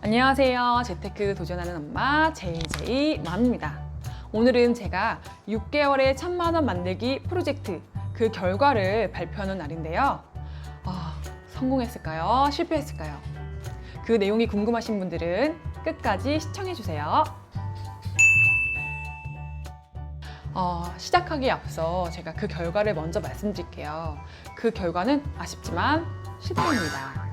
안녕하세요. 재테크 도전하는 엄마 JJ맘입니다. 오늘은 제가 6개월의 1000만 원 만들기 프로젝트 그 결과를 발표하는 날인데요. 성공했을까요? 실패했을까요? 그 내용이 궁금하신 분들은 끝까지 시청해주세요. 시작하기에 앞서 제가 그 결과를 먼저 말씀드릴게요. 그 결과는 아쉽지만 실패입니다.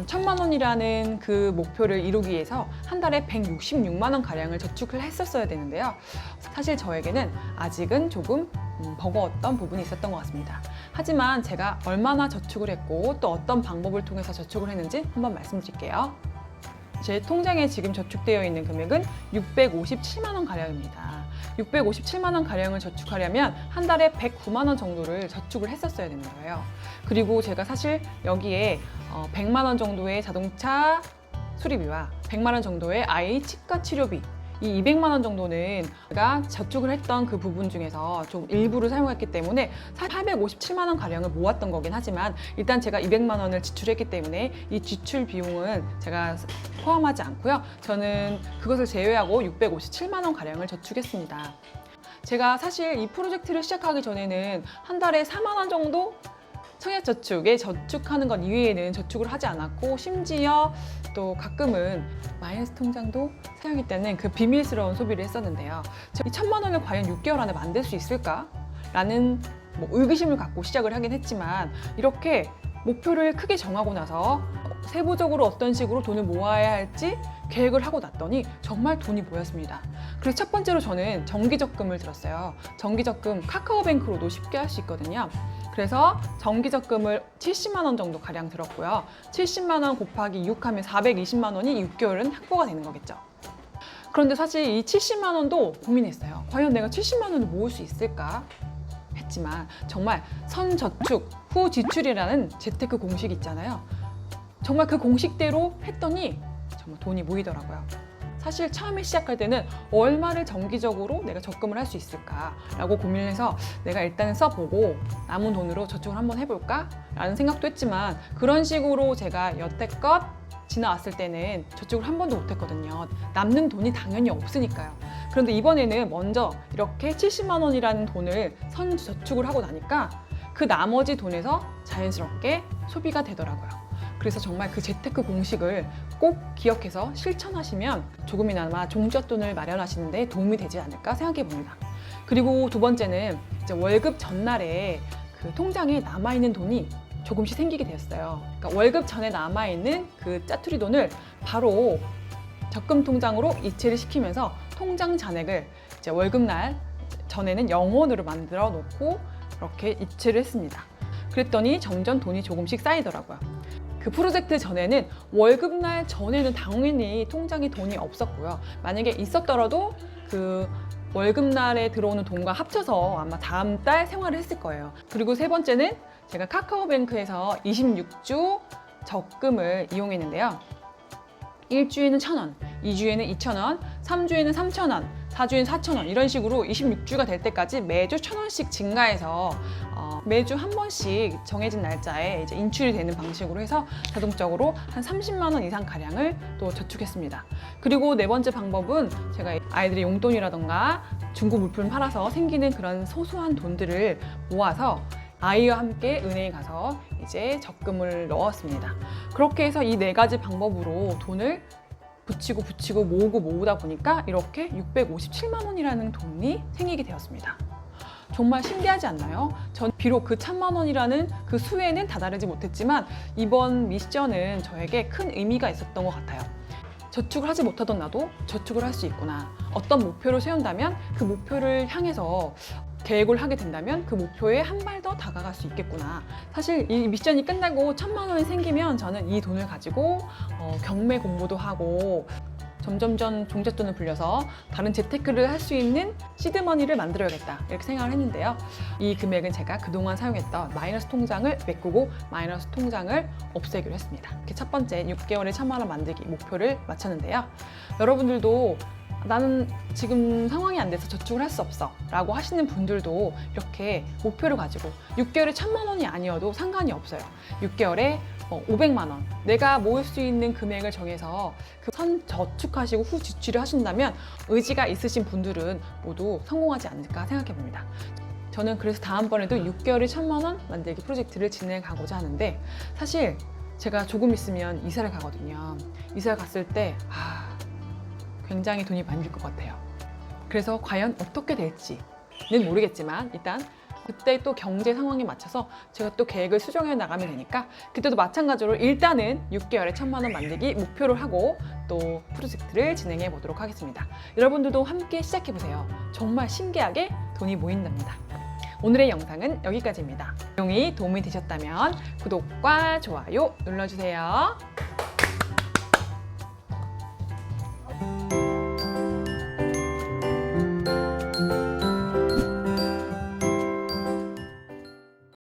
1000만 원이라는 그 목표를 이루기 위해서 한 달에 166만 원 가량을 저축을 했었어야 되는데요. 사실 저에게는 아직은 조금 버거웠던 부분이 있었던 것 같습니다. 하지만 제가 얼마나 저축을 했고 또 어떤 방법을 통해서 저축을 했는지 한번 말씀드릴게요. 제 통장에 지금 저축되어 있는 금액은 657만 원 가량입니다. 657만 원 가량을 저축하려면 한 달에 109만 원 정도를 저축을 했었어야 되는 거예요. 그리고 제가 사실 여기에 100만 원 정도의 자동차 수리비와 100만 원 정도의 아이 치과 치료비, 이 200만 원 정도는 제가 저축을 했던 그 부분 중에서 좀 일부를 사용했기 때문에 857만 원 가량을 모았던 거긴 하지만 일단 제가 200만 원을 지출했기 때문에 이 지출 비용은 제가 포함하지 않고요. 저는 그것을 제외하고 657만 원 가량을 저축했습니다. 제가 사실 이 프로젝트를 시작하기 전에는 한 달에 4만 원 정도 청약저축에 저축하는 것 이외에는 저축을 하지 않았고 심지어 또 가끔은 마이너스 통장도 사용했다는 그 비밀스러운 소비를 했었는데요. 이 1000만 원을 과연 6개월 안에 만들 수 있을까? 라는 의구심을 갖고 시작을 하긴 했지만 이렇게 목표를 크게 정하고 나서 세부적으로 어떤 식으로 돈을 모아야 할지 계획을 하고 났더니 정말 돈이 모였습니다. 그래서 첫 번째로 저는 정기적금을 들었어요. 정기적금 카카오뱅크로도 쉽게 할 수 있거든요. 그래서 정기적금을 70만 원 정도 가량 들었고요. 70만 원 곱하기 6 하면 420만 원이 6개월은 확보가 되는 거겠죠. 그런데 사실 이 70만 원도 고민했어요. 과연 내가 70만 원을 모을 수 있을까? 했지만 정말 선저축 후 지출이라는 재테크 공식이 있잖아요. 정말 그 공식대로 했더니 정말 돈이 모이더라고요. 사실 처음에 시작할 때는 얼마를 정기적으로 내가 적금을 할 수 있을까라고 고민을 해서 내가 일단은 써보고 남은 돈으로 저축을 한번 해볼까? 라는 생각도 했지만 그런 식으로 제가 여태껏 지나왔을 때는 저축을 한 번도 못했거든요. 남는 돈이 당연히 없으니까요. 그런데 이번에는 먼저 이렇게 70만 원이라는 돈을 선저축을 하고 나니까 그 나머지 돈에서 자연스럽게 소비가 되더라고요. 그래서 정말 그 재테크 공식을 꼭 기억해서 실천하시면 조금이나마 종잣돈을 마련하시는 데 도움이 되지 않을까 생각해 봅니다. 그리고 두 번째는 이제 월급 전날에 그 통장에 남아있는 돈이 조금씩 생기게 되었어요. 그러니까 월급 전에 남아있는 그 짜투리 돈을 바로 적금 통장으로 이체를 시키면서 통장 잔액을 이제 월급날 전에는 0원으로 만들어 놓고 이렇게 이체를 했습니다. 그랬더니 점점 돈이 조금씩 쌓이더라고요. 그 프로젝트 전에는 월급날 전에는 당연히 통장에 돈이 없었고요. 만약에 있었더라도 그 월급날에 들어오는 돈과 합쳐서 아마 다음 달 생활을 했을 거예요. 그리고 세 번째는 제가 카카오뱅크에서 26주 적금을 이용했는데요. 1주에는 1,000원, 2주에는 2,000원, 3주에는 3,000원, 4주에는 4,000원 이런 식으로 26주가 될 때까지 매주 1,000원씩 증가해서 매주 한 번씩 정해진 날짜에 이제 인출이 되는 방식으로 해서 자동적으로 한 30만 원 이상 가량을 또 저축했습니다. 그리고 네 번째 방법은 제가 아이들의 용돈이라던가 중고 물품 팔아서 생기는 그런 소소한 돈들을 모아서 아이와 함께 은행에 가서 이제 적금을 넣었습니다. 그렇게 해서 이 네 가지 방법으로 돈을 붙이고 모으다 보니까 이렇게 657만 원이라는 돈이 생기게 되었습니다. 정말 신기하지 않나요? 전 비록 그 1000만 원이라는 그 수에는 다다르지 못했지만 이번 미션은 저에게 큰 의미가 있었던 것 같아요. 저축을 하지 못하던 나도 저축을 할 수 있구나. 어떤 목표를 세운다면 그 목표를 향해서 계획을 하게 된다면 그 목표에 한 발 더 다가갈 수 있겠구나. 사실 이 미션이 끝나고 1000만 원이 생기면 저는 이 돈을 가지고 경매 공부도 하고 점점점 종잣돈을 불려서 다른 재테크를 할 수 있는 시드머니를 만들어야겠다 이렇게 생각을 했는데요. 이 금액은 제가 그동안 사용했던 마이너스 통장을 메꾸고 마이너스 통장을 없애기로 했습니다. 이렇게 첫 번째 6개월에 1000만 원 만들기 목표를 마쳤는데요. 여러분들도 나는 지금 상황이 안 돼서 저축을 할 수 없어 라고 하시는 분들도 이렇게 목표를 가지고 6개월에 1000만 원이 아니어도 상관이 없어요. 6개월에 500만 원, 내가 모을 수 있는 금액을 정해서 선 저축하시고 후 지출을 하신다면 의지가 있으신 분들은 모두 성공하지 않을까 생각해 봅니다. 저는 그래서 다음번에도 6개월에 1,000만 원 만들기 프로젝트를 진행해 가고자 하는데, 사실 제가 조금 있으면 이사를 가거든요. 이사를 갔을 때 굉장히 돈이 많이 들 것 같아요. 그래서 과연 어떻게 될지는 모르겠지만 일단 그때 또 경제 상황에 맞춰서 제가 또 계획을 수정해 나가면 되니까, 그때도 마찬가지로 일단은 6개월에 1,000만 원 만들기 목표를 하고 또 프로젝트를 진행해 보도록 하겠습니다. 여러분들도 함께 시작해 보세요. 정말 신기하게 돈이 모인답니다. 오늘의 영상은 여기까지입니다. 내용이 도움이 되셨다면 구독과 좋아요 눌러주세요.